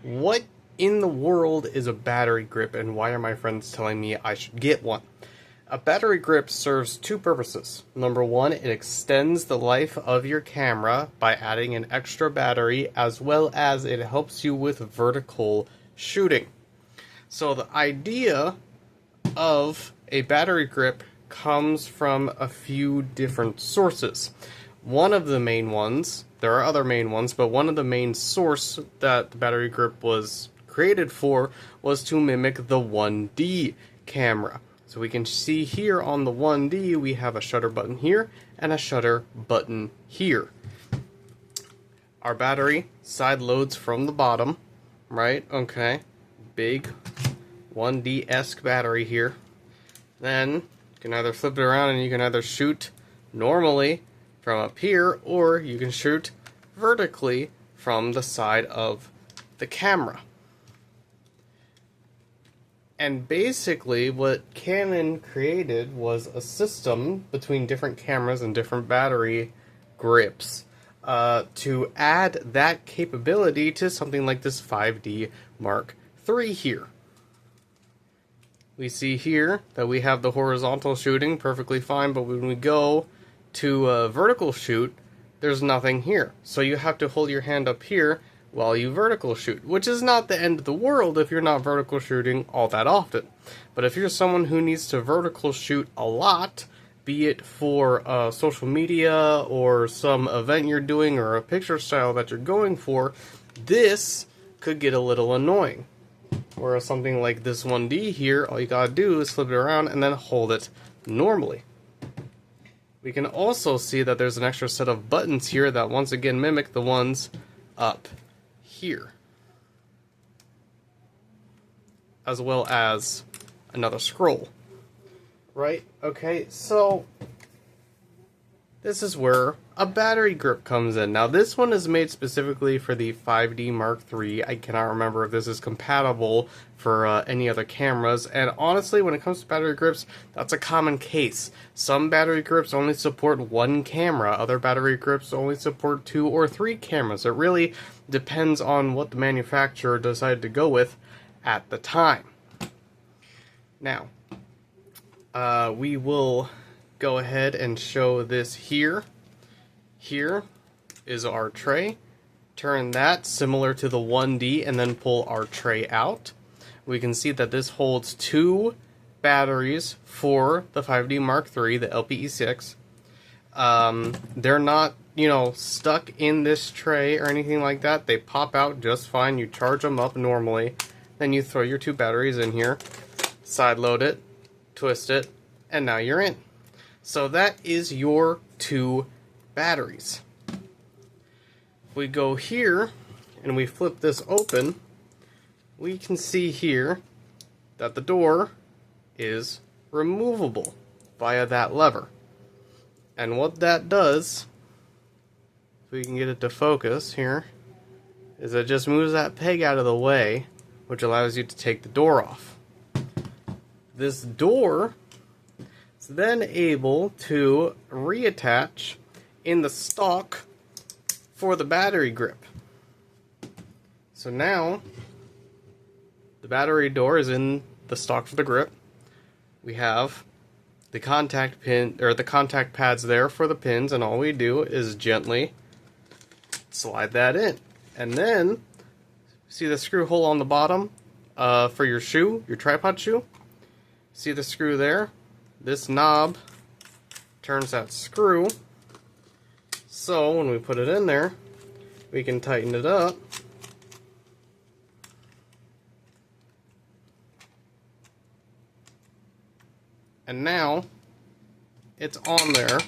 What in the world is a battery grip, and why are my friends telling me I should get one? A battery grip serves two purposes. Number one, it extends the life of your camera by adding an extra battery, as well as it helps you with vertical shooting. So the idea of a battery grip comes from a few different sources. One of the main ones, there are other main ones, but one of the main source that the battery grip was created for was to mimic the 1D camera. So we can see here on the 1D we have a shutter button here and a shutter button here. Our battery side loads from the bottom, right? Okay, big 1D-esque battery here. Then you can either flip it around and you can either shoot normally from up here, or you can shoot vertically from the side of the camera. And basically what Canon created was a system between different cameras and different battery grips to add that capability to something like this 5D Mark III here. We see here that we have the horizontal shooting perfectly fine, but when we go to a vertical shoot, there's nothing here. So you have to hold your hand up here while you vertical shoot, which is not the end of the world if you're not vertical shooting all that often. But if you're someone who needs to vertical shoot a lot, be it for social media or some event you're doing or a picture style that you're going for, this could get a little annoying. Whereas something like this 1D here, all you gotta do is flip it around and then hold it normally. We can also see that there's an extra set of buttons here that once again mimic the ones up here, as well as another scroll. Right? Okay, so this is where a battery grip comes in. Now this one is made specifically for the 5D Mark III. I cannot remember if this is compatible for any other cameras, and honestly when it comes to battery grips, that's a common case. Some battery grips only support one camera, other battery grips only support 2 or 3 cameras. It really depends on what the manufacturer decided to go with at the time. Now, we will go ahead and show this here. Here is our tray. Turn that similar to the 1D and then pull our tray out. We can see that this holds 2 batteries for the 5D Mark III, the LPE6. They're not, stuck in this tray or anything like that. They pop out just fine. You charge them up normally. Then you throw your 2 batteries in here, side load it, twist it, and now you're in. So that is your 2 batteries. If we go here and we flip this open, we can see here that the door is removable via that lever. And what that does, if we can get it to focus here, is it just moves that peg out of the way, which allows you to take the door off. This door is then able to reattach in the stock for the battery grip. So now the battery door is in the stock for the grip. We have the contact pin, or the contact pads there for the pins, and all we do is gently slide that in. And then see the screw hole on the bottom for your shoe, your tripod shoe? See the screw there? This knob turns that screw, so when we put it in there, we can tighten it up. And now it's on there,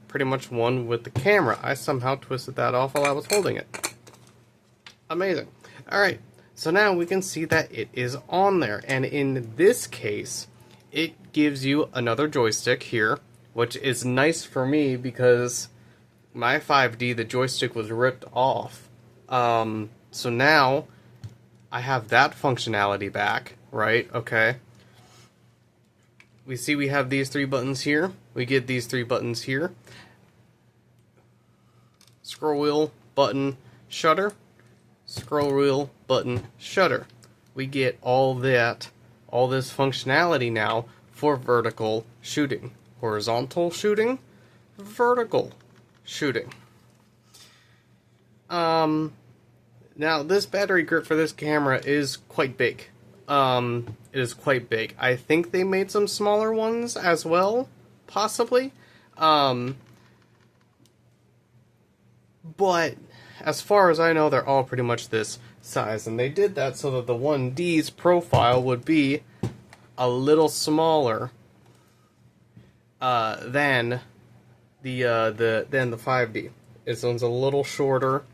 pretty much one with the camera. I somehow twisted that off while I was holding it. Amazing. Alright, so now we can see that it is on there, and in this case, it gives you another joystick here, which is nice for me because my 5D, the joystick was ripped off. So now I have that functionality back, right? Okay. We see we have these 3 buttons here. We get these 3 buttons here. Scroll wheel, button, shutter. scroll wheel, button, shutter. We get all this functionality now for vertical shooting. Horizontal shooting, vertical shooting. Now this battery grip for this camera is quite big. It is quite big. I think they made some smaller ones as well, possibly. But as far as I know, they're all pretty much this size, and they did that so that the 1D's profile would be a little smaller than the 5D. This one's a little shorter,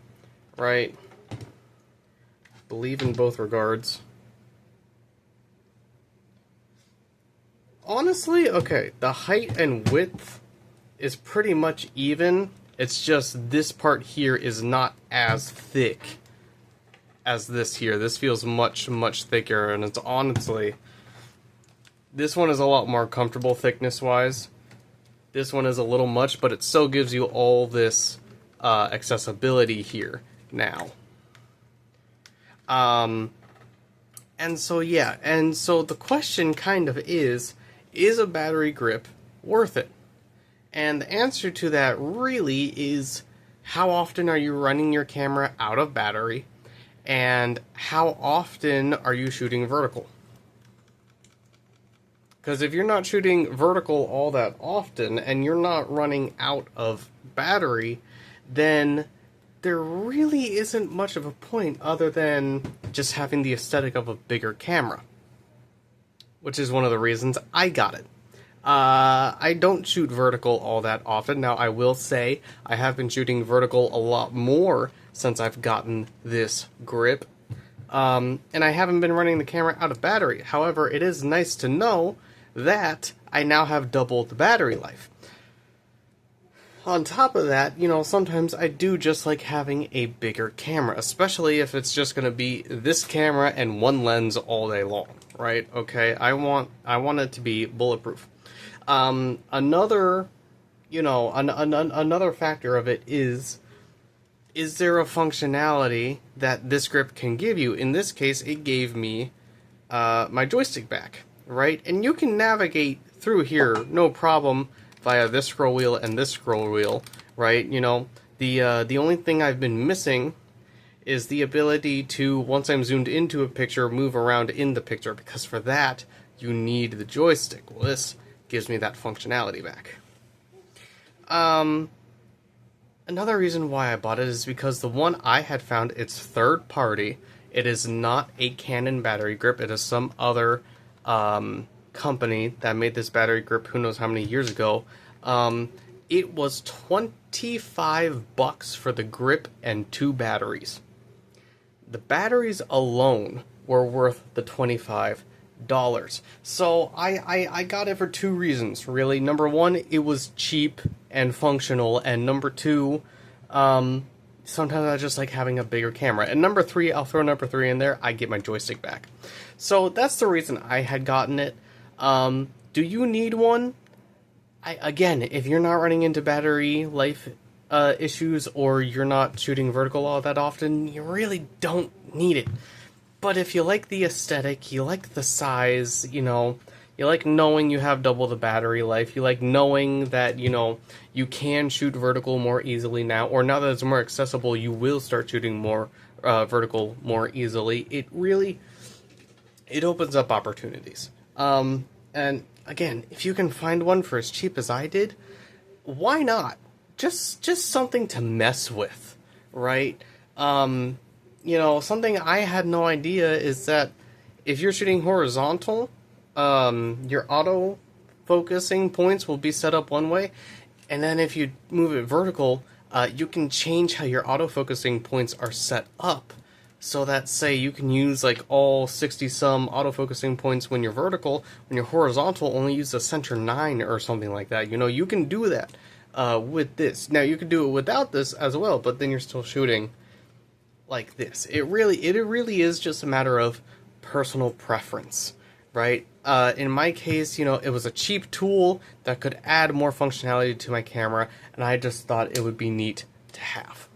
right? I believe in both regards. Honestly, okay, the height and width is pretty much even. It's just this part here is not as thick as this here. This feels much, much thicker, and it's honestly, this one is a lot more comfortable thickness-wise. This one is a little much, but it still gives you all this accessibility here now. And so, yeah, and so the question kind of is a battery grip worth it? And the answer to that really is, how often are you running your camera out of battery, and how often are you shooting vertical? Because if you're not shooting vertical all that often, and you're not running out of battery, then there really isn't much of a point other than just having the aesthetic of a bigger camera. Which is one of the reasons I got it. I don't shoot vertical all that often. Now, I will say I have been shooting vertical a lot more since I've gotten this grip. And I haven't been running the camera out of battery. However, it is nice to know that I now have double the battery life. On top of that, you know, sometimes I do just like having a bigger camera, especially if it's just going to be this camera and one lens all day long, right? Okay, I want it to be bulletproof. Another, you know, another factor of it is there a functionality that this grip can give you? In this case, it gave me my joystick back, right? And you can navigate through here, no problem, via this scroll wheel and this scroll wheel, right? You know, the only thing I've been missing is the ability to, once I'm zoomed into a picture, move around in the picture, because for that, you need the joystick. Well, this gives me that functionality back. Another reason why I bought it is because the one I had found, it's third party. It is not a Canon battery grip. It is some other company that made this battery grip who knows how many years ago. It was $25 for the grip and 2 batteries. The batteries alone were worth the $25. So I got it for 2 reasons, really. Number one, it was cheap and functional, and number 2, sometimes I just like having a bigger camera. And number 3, I'll throw number 3 in there, I get my joystick back. So that's the reason I had gotten it. Do you need one? Again, if you're not running into battery life issues, or you're not shooting vertical all that often, you really don't need it. But if you like the aesthetic, you like the size, you know, you like knowing you have double the battery life, you like knowing that, you know, you can shoot vertical more easily now, or now that it's more accessible, you will start shooting more vertical more easily. It opens up opportunities. And again, if you can find one for as cheap as I did, why not? Just something to mess with, right? You know, something I had no idea is that if you're shooting horizontal, your auto focusing points will be set up one way, and then if you move it vertical, you can change how your auto focusing points are set up. So that, say, you can use like all 60-some autofocusing points when you're vertical. When you're horizontal, only use the center 9 or something like that. You know, you can do that with this. Now, you can do it without this as well, but then you're still shooting like this. It really is just a matter of personal preference, right? In my case, you know, it was a cheap tool that could add more functionality to my camera, and I just thought it would be neat to have.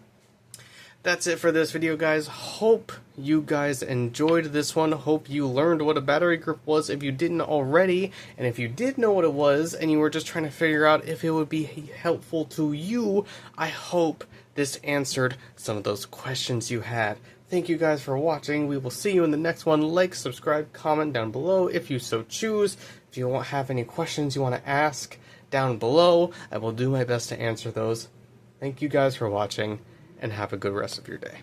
that's it for this video, guys. Hope you guys enjoyed this one. Hope you learned what a battery grip was if you didn't already. And if you did know what it was and you were just trying to figure out if it would be helpful to you, I hope this answered some of those questions you had. Thank you guys for watching. We will see you in the next one. Like, subscribe, comment down below if you so choose. If you have any questions you want to ask down below, I will do my best to answer those. Thank you guys for watching, and have a good rest of your day.